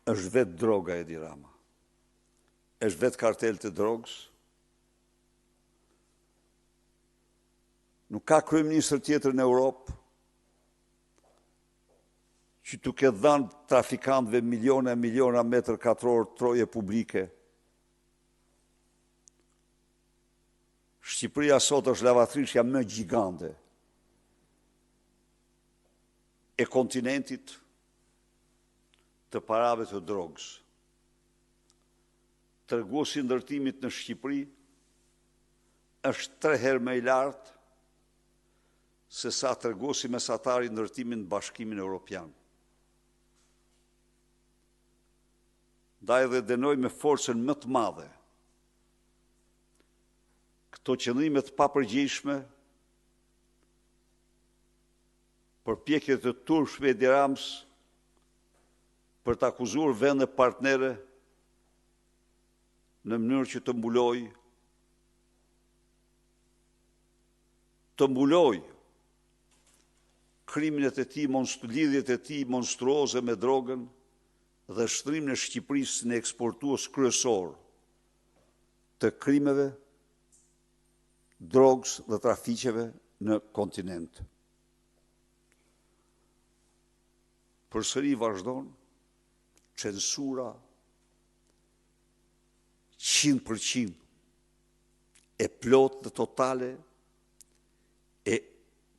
është vetë droga, Edi Rama. Është vetë kartel të drogës. Nuk ka kryeministër tjetër në Europë që të ketë dhënë trafikantëve miliona e miliona metër katror troje publike. Shqipëria sot është lavatrishja më gjigande e kontinentit të parave të drogës. Treguesi i ndërtimit në Shqipëri është 3 herë më i lartë se sa treguesi mesatar i ndërtimit në Bashkimin Evropian. Ndaj dhe dënoj me forcën më të madhe këto qëndrime të papërgjegjshme, përpjekjet të turpshme Edi Ramës për të akuzuar vende partnere në mënyrë që të mbuloj kriminet e tij, lidhjet e tij monstruoze me drogën dhe shtrimin e Shqipërisë në eksportues kryesor të krimeve, drogës dhe trafiqeve në kontinent. Përsëri vazhdon censura 100% e plot dhe totale e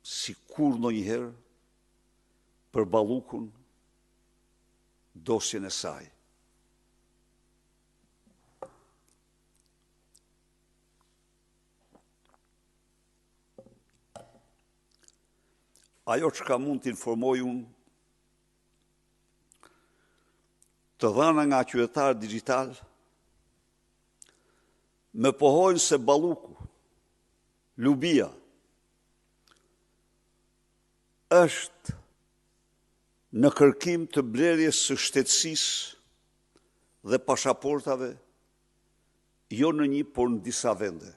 si kur ndonjëherë për Ballukun dosjen e saj. Ajo çka mund të informoj unë, të dhëna nga qytetarë digjital, me pohojnë se Balluku, Lubia, është në kërkim të blerjes së shtetësisë dhe pasaportave, jo në një, por në disa vende.